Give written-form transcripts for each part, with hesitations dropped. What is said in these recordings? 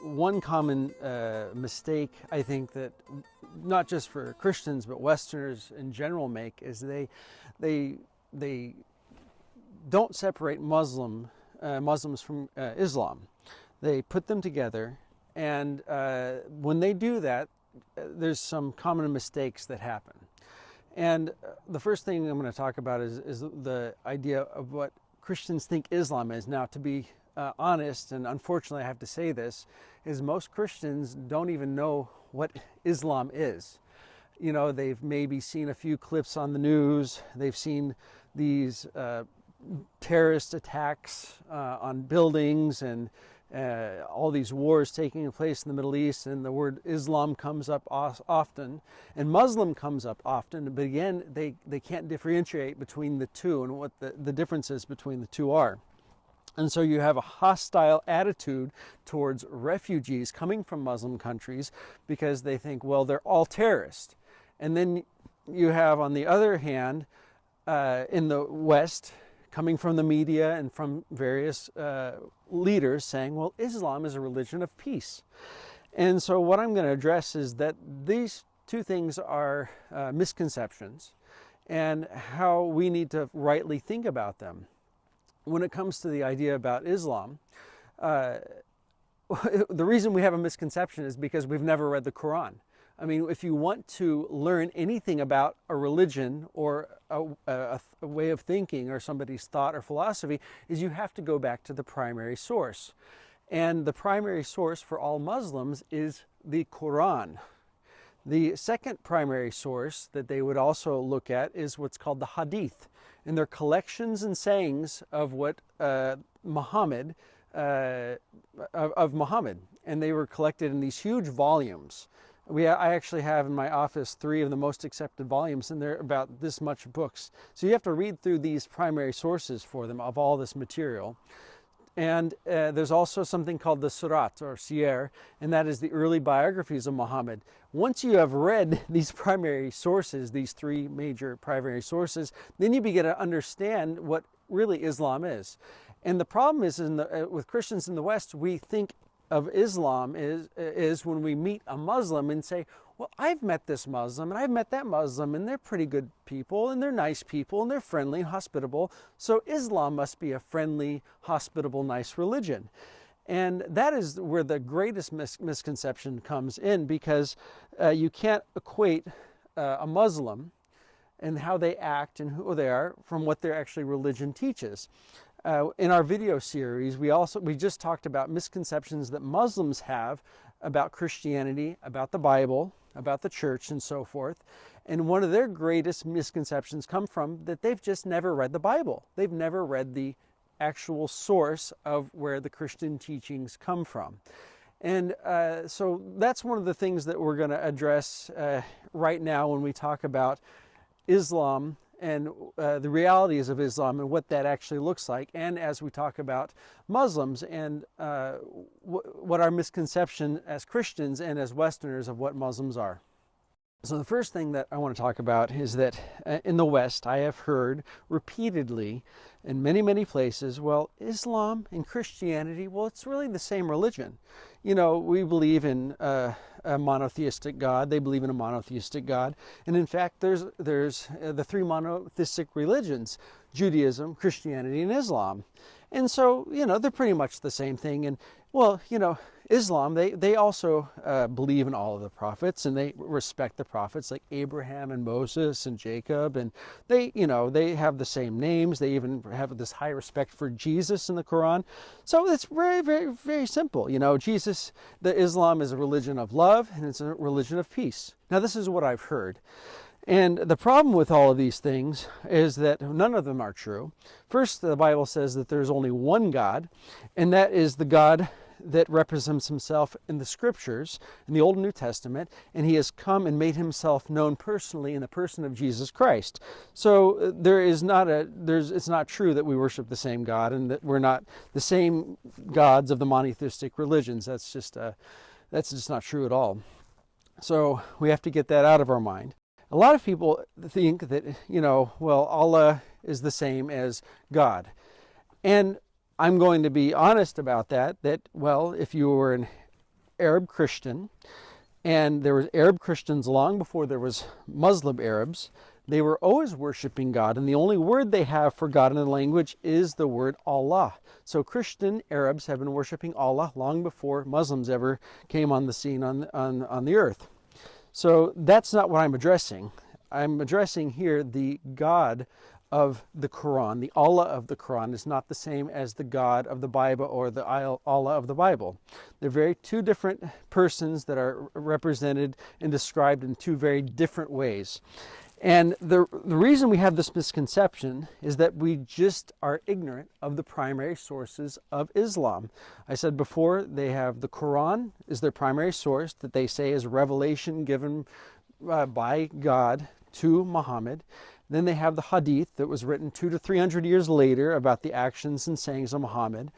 One common mistake I think that not just for Christians but Westerners in general make is they don't separate Muslims from Islam. They put them together, and when they do that, there's some common mistakes that happen. And the first thing I'm going to talk about is the idea of what Christians think Islam is. Now, to be honest, and unfortunately I have to say this, is most Christians don't even know what Islam is. You know, they've maybe seen a few clips on the news, they've seen these terrorist attacks on buildings and all these wars taking place in the Middle East, and the word Islam comes up often, and Muslim comes up often, but again, they can't differentiate between the two and what the differences between the two are. And so you have a hostile attitude towards refugees coming from Muslim countries because they think, well, they're all terrorists. And then you have, on the other hand, in the West, coming from the media and from various leaders saying, well, Islam is a religion of peace. And so what I'm going to address is that these two things are misconceptions and how we need to rightly think about them. When it comes to the idea about Islam, the reason we have a misconception is because we've never read the Quran. I mean, if you want to learn anything about a religion or a way of thinking or somebody's thought or philosophy, is you have to go back to the primary source. And the primary source for all Muslims is the Quran. The second primary source that they would also look at is what's called the Hadith. And they're collections and sayings of what Muhammad. And they were collected in these huge volumes. I actually have in my office 3 of the most accepted volumes, and they're about this much books. So you have to read through these primary sources for them of all this material. And there's also something called the Surat or Siyar, and that is the early biographies of Muhammad. Once you have read these primary sources, these 3 major primary sources, then you begin to understand what really Islam is. And the problem is with Christians in the West, we think of Islam is when we meet a Muslim and say, well, I've met this Muslim and I've met that Muslim and they're pretty good people and they're nice people and they're friendly and hospitable. So Islam must be a friendly, hospitable, nice religion. And that is where the greatest misconception comes in, because you can't equate a Muslim and how they act and who they are from what their actually religion teaches. In our video series, we just talked about misconceptions that Muslims have about Christianity, about the Bible, about the church, and so forth. And one of their greatest misconceptions come from that they've just never read the Bible. They've never read the actual source of where the Christian teachings come from. And so that's one of the things that we're going to address right now when we talk about Islam and the realities of Islam and what that actually looks like, and as we talk about Muslims and what our misconception as Christians and as Westerners of what Muslims are. So the first thing that I want to talk about is that in the West, I have heard repeatedly in many, many places, well, Islam and Christianity, well, it's really the same religion. You know, we believe in a monotheistic God. They believe in a monotheistic God. And in fact, there's the 3 monotheistic religions, Judaism, Christianity, and Islam. And so, you know, they're pretty much the same thing. And, well, you know, Islam, they also believe in all of the prophets, and they respect the prophets like Abraham and Moses and Jacob, and they have the same names. They even have this high respect for Jesus in the Quran. So it's very, very, very simple. You know, Islam is a religion of love, and it's a religion of peace. Now, this is what I've heard. And the problem with all of these things is that none of them are true. First, the Bible says that there's only one God, and that is the God that represents himself in the scriptures, in the Old and New Testament, and he has come and made himself known personally in the person of Jesus Christ. So it's not true that we worship the same God and that we're not the same gods of the monotheistic religions. That's just not true at all. So we have to get that out of our mind. A lot of people think that, well, Allah is the same as God. And I'm going to be honest about that, well, if you were Arab Christian, and there was Arab Christians long before there was Muslim Arabs. They were always worshiping God, and the only word they have for God in the language is the word Allah. So Christian Arabs have been worshiping Allah long before Muslims ever came on the scene on the earth. So that's not what I'm addressing. I'm addressing here the God of the Quran. The Allah of the Quran is not the same as the God of the Bible or the Allah of the Bible. They're two different persons that are represented and described in two very different ways. And the reason we have this misconception is that we just are ignorant of the primary sources of Islam. I said before, they have the Quran is their primary source that they say is revelation given by God to Muhammad. Then they have the Hadith that was written 200 to 300 years later about the actions and sayings of Muhammad.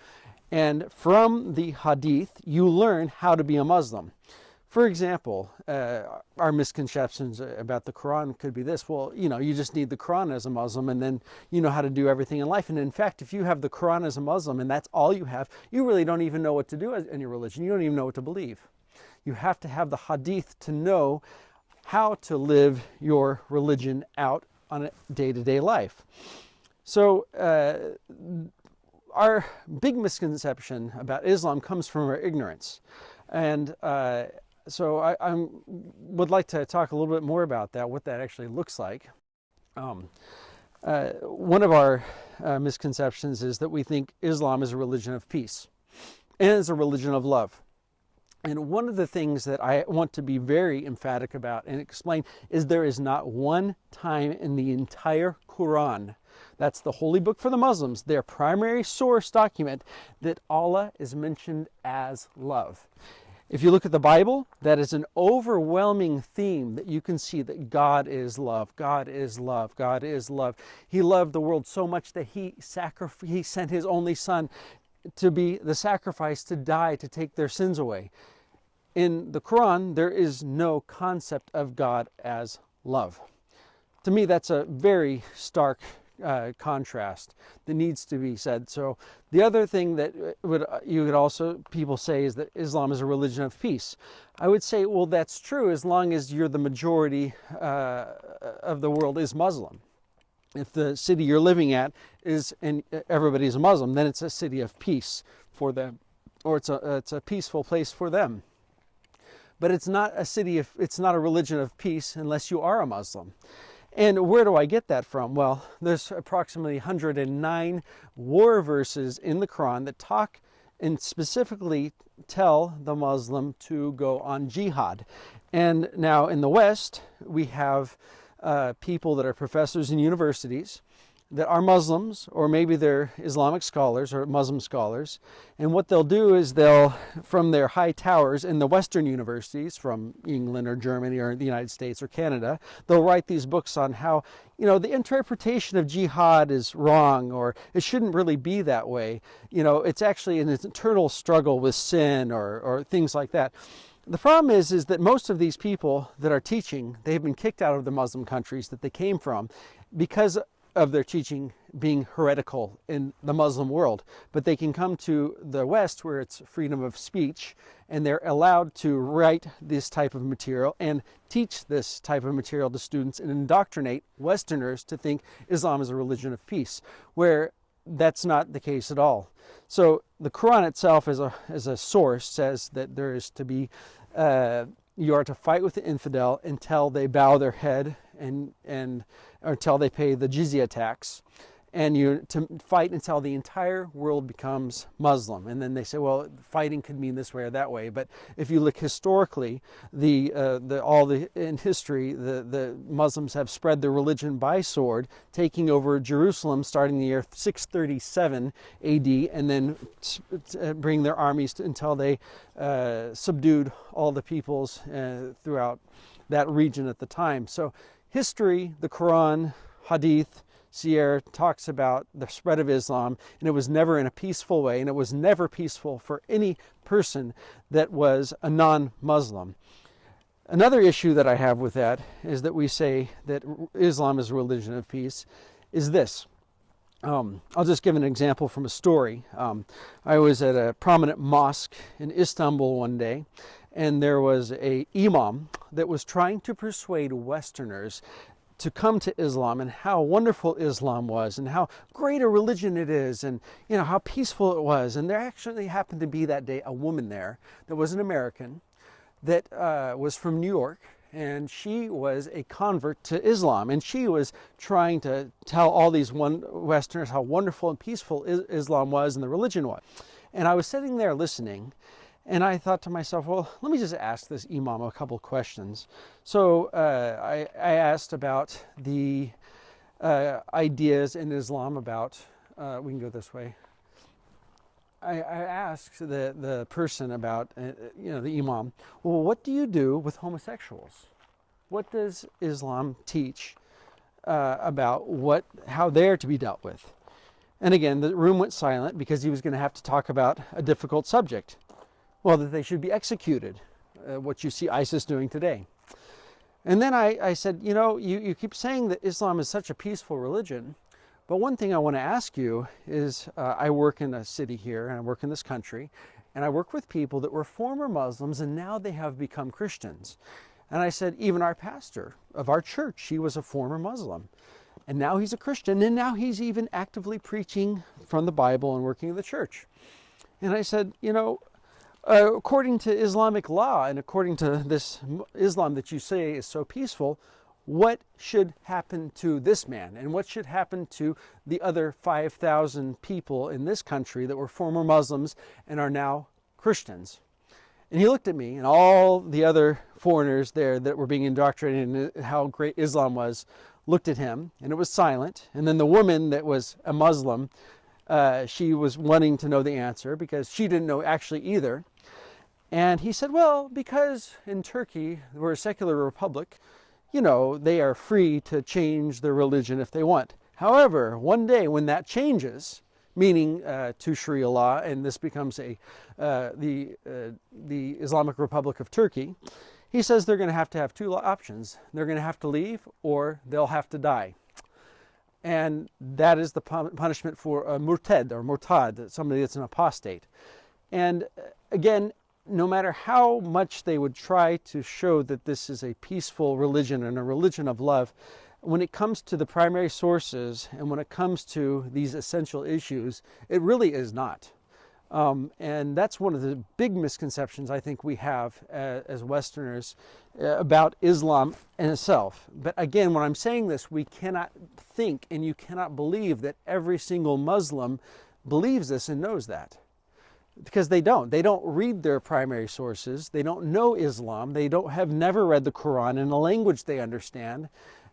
And from the Hadith, you learn how to be a Muslim. For example, our misconceptions about the Quran could be this: well, you just need the Quran as a Muslim and then you know how to do everything in life. And in fact, if you have the Quran as a Muslim and that's all you have, you really don't even know what to do in your religion. You don't even know what to believe. You have to have the Hadith to know how to live your religion out on a day-to-day life. So our big misconception about Islam comes from our ignorance. And so I would like to talk a little bit more about that, what that actually looks like. One of our misconceptions is that we think Islam is a religion of peace and is a religion of love. And one of the things that I want to be very emphatic about and explain is there is not one time in the entire Quran, that's the holy book for the Muslims, their primary source document, that Allah is mentioned as love. If you look at the Bible, that is an overwhelming theme that you can see that God is love, God is love, God is love. He loved the world so much that He sent His only Son to be the sacrifice, to die, to take their sins away. In the Quran, there is no concept of God as love. To me, that's a very stark contrast that needs to be said. So the other thing that you could also, people say, is that Islam is a religion of peace. I would say, well, that's true as long as you're the majority of the world is Muslim. If the city you're living at is, and everybody's a Muslim, then it's a city of peace for them, or it's a peaceful place for them. But it's not it's not a religion of peace unless you are a Muslim. And where do I get that from? Well, there's approximately 109 war verses in the Quran that talk and specifically tell the Muslim to go on jihad. And now in the West, we have people that are professors in universities that are Muslims, or maybe they're Islamic scholars or Muslim scholars. And what they'll do is they'll, from their high towers in the Western universities, from England or Germany or the United States or Canada, they'll write these books on how, the interpretation of jihad is wrong, or it shouldn't really be that way. It's actually an internal struggle with sin or things like that. The problem is that most of these people that are teaching, they've been kicked out of the Muslim countries that they came from because of their teaching being heretical in the Muslim world. But they can come to the West where it's freedom of speech, and they're allowed to write this type of material and teach this type of material to students and indoctrinate Westerners to think Islam is a religion of peace, where that's not the case at all. So the Quran itself as a source says that there is to be, you are to fight with the infidel until they bow their head and until they pay the jizya tax, and you to fight until the entire world becomes Muslim. And then they say, well, fighting could mean this way or that way. But if you look historically, in history, the Muslims have spread their religion by sword, taking over Jerusalem starting the year 637 AD, and then bring their armies until they subdued all the peoples throughout that region at the time. So history, the Quran, Hadith, Siyar talks about the spread of Islam, and it was never in a peaceful way, and it was never peaceful for any person that was a non-Muslim. Another issue that I have with that is that we say that Islam is a religion of peace, is this. I'll just give an example from a story. I was at a prominent mosque in Istanbul one day, and there was a imam that was trying to persuade Westerners to come to Islam and how wonderful Islam was and how great a religion it is and how peaceful it was. And there actually happened to be that day a woman there that was an American that was from New York, and she was a convert to Islam, and she was trying to tell all these Westerners how wonderful and peaceful Islam was and the religion was. And I was sitting there listening, and I thought to myself, well, let me just ask this imam a couple questions. So I asked about the ideas in Islam about, we can go this way. I asked the person about, the imam, well, what do you do with homosexuals? What does Islam teach about how they're to be dealt with? And again, the room went silent because he was going to have to talk about a difficult subject. Well, that they should be executed, what you see ISIS doing today. And then I said, you keep saying that Islam is such a peaceful religion, but one thing I want to ask you is, I work in a city here, and I work in this country, and I work with people that were former Muslims, and now they have become Christians. And I said, even our pastor of our church, he was a former Muslim, and now he's a Christian, and now he's even actively preaching from the Bible and working in the church. And I said, according to Islamic law and according to this Islam that you say is so peaceful, what should happen to this man, and what should happen to the other 5,000 people in this country that were former Muslims and are now Christians? And he looked at me, and all the other foreigners there that were being indoctrinated in how great Islam was looked at him, and it was silent. And then the woman that was a Muslim, she was wanting to know the answer because she didn't know actually either. And he said, well, because in Turkey, we're a secular republic, they are free to change their religion if they want. However, one day when that changes, meaning to Sharia law, and this becomes the Islamic Republic of Turkey, he says they're going to have two options. They're going to have to leave, or they'll have to die. And that is the punishment for a murtad or murtad, somebody that's an apostate. And again, no matter how much they would try to show that this is a peaceful religion and a religion of love, when it comes to the primary sources and when it comes to these essential issues, it really is not. And that's one of the big misconceptions I think we have as Westerners about Islam in itself. But again, when I'm saying this, we cannot think and you cannot believe that every single Muslim believes this and knows that. Because they don't. They don't read their primary sources. They don't know Islam. They have never read the Quran in a language they understand.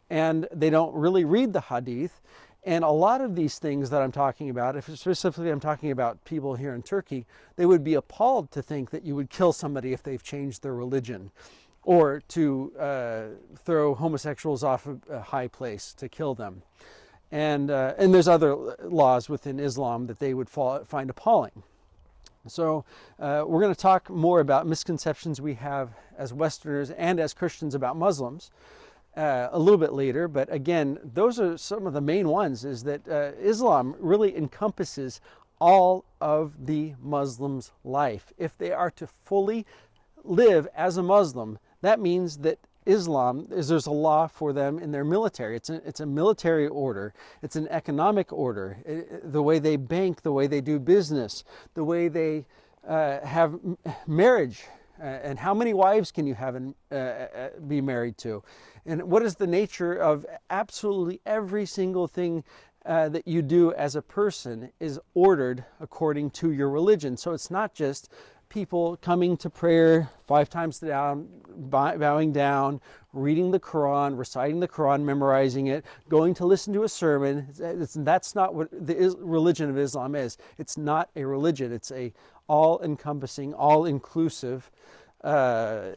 And they don't really read the Hadith. And a lot of these things that I'm talking about, if specifically I'm talking about people here in Turkey, they would be appalled to think that you would kill somebody if they've changed their religion, or to throw homosexuals off a high place to kill them. And there's other laws within Islam that they would find appalling. So we're going to talk more about misconceptions we have as Westerners and as Christians about Muslims a little bit later. But again, those are some of the main ones, is that Islam really encompasses all of the Muslims' life. If they are to fully live as a Muslim, that means that there's a law for them in their military. It's a military order. It's an economic order. The way they bank, the way they do business, the way they have marriage, and how many wives can you have and be married to, and what is the nature of absolutely every single thing that you do as a person is ordered according to your religion. So it's not just people coming to prayer 5 times down, bowing down, reading the Quran, reciting the Quran, memorizing it, going to listen to a sermon. That's not what the religion of Islam is. It's not a religion. It's a all-encompassing, all-inclusive. It's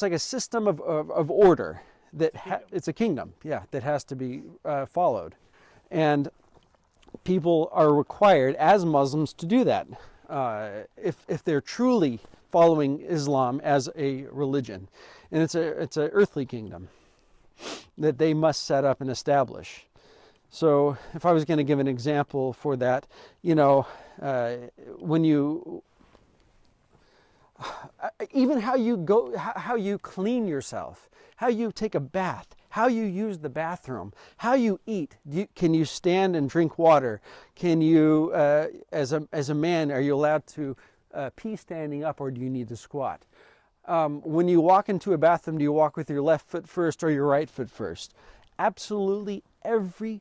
like a system of order it's a kingdom, that has to be followed, and people are required as Muslims to do that if they're truly following Islam as a religion, and it's an earthly kingdom. that they must set up and establish. So if I was going to give an example for that, you know, when you, even how you clean yourself, how you take a bath, how you use the bathroom, how you eat. Can you stand and drink water? Can you, as a man, are you allowed to pee standing up, or do you need to squat? When you walk into a bathroom, do you walk with your left foot first or your right foot first? Absolutely every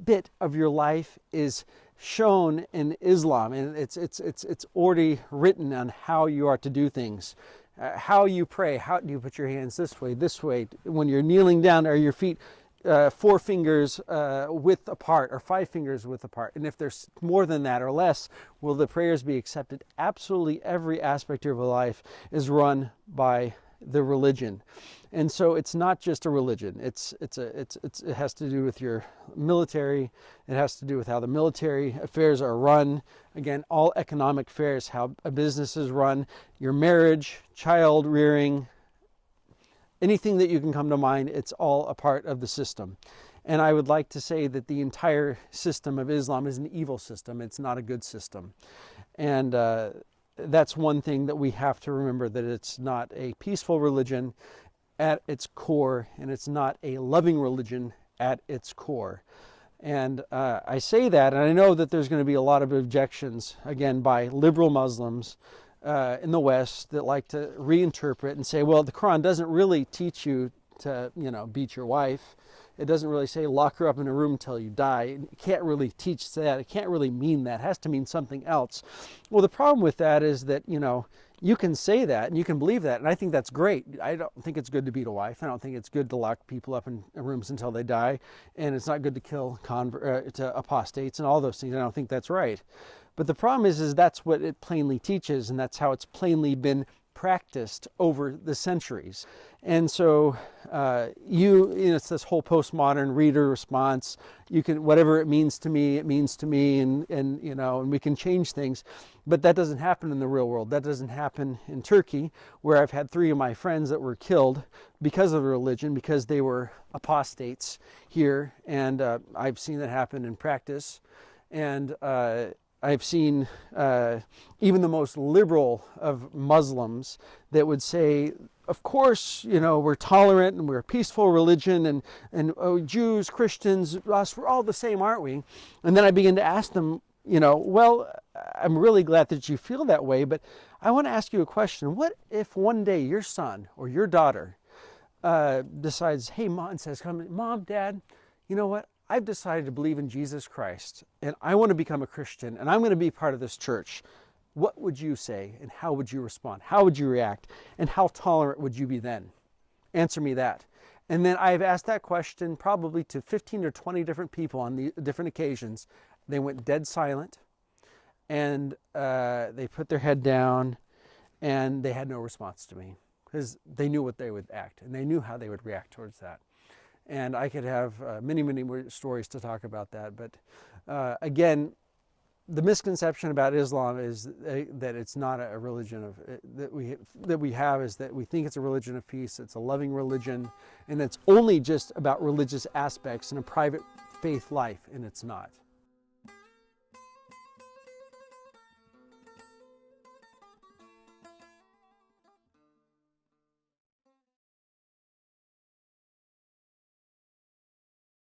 bit of your life is shown in Islam, and it's already written on how you are to do things. How you pray, how do you put your hands this way? When you're kneeling down, are your feet 4 fingers width apart or 5 fingers width apart? And if there's more than that or less, will the prayers be accepted? Absolutely every aspect of your life is run by the religion. And so it's not just a religion. It has to do with your military. It has to do with how the military affairs are run. Again, all economic affairs, how a business is run, your marriage, child rearing, anything that you can come to mind, it's all a part of the system. And I would like to say that the entire system of Islam is an evil system. It's not a good system. And that's one thing that we have to remember, that it's not a peaceful religion at its core, and it's not a loving religion at its core. And I say that, and I know that there's going to be a lot of objections, again, by liberal Muslims in the West that like to reinterpret and say, well, the Quran doesn't really teach you to, you know, beat your wife. It doesn't really say lock her up in a room until you die. It can't really teach that. It can't really mean that. It has to mean something else. Well, the problem with that is that, you know, you can say that and you can believe that, and I think that's great. I don't think it's good to beat a wife. I don't think it's good to lock people up in rooms until they die, and it's not good to kill to apostates and all those things. I don't think that's right. But the problem is that's what it plainly teaches, and that's how it's plainly been practiced over the centuries. And so you know, it's this whole postmodern reader response. You can, whatever it means to me, and you know, and we can change things. But that doesn't happen in the real world. That doesn't happen in Turkey, where I've had 3 of my friends that were killed because of religion, because they were apostates here. And I've seen that happen in practice. And I've seen even the most liberal of Muslims that would say, of course, you know, we're tolerant and we're a peaceful religion, and oh, Jews, Christians, us, we're all the same, aren't we? And then I begin to ask them, you know, well, I'm really glad that you feel that way, but I want to ask you a question. What if one day your son or your daughter decides, hey, Mom, and says, Mom, Dad, you know what? I've decided to believe in Jesus Christ, and I want to become a Christian, and I'm going to be part of this church. What would you say, and how would you respond? How would you react, and how tolerant would you be then? Answer me that. And then I've asked that question probably to 15 or 20 different people on the different occasions. They went dead silent, and they put their head down, and they had no response to me, because they knew what they would act, and they knew how they would react towards that. And I could have many more stories to talk about that. But again, the misconception about Islam is that it's not a religion of that we have is that we think it's a religion of peace. It's a loving religion, and it's only just about religious aspects and a private faith life, and it's not.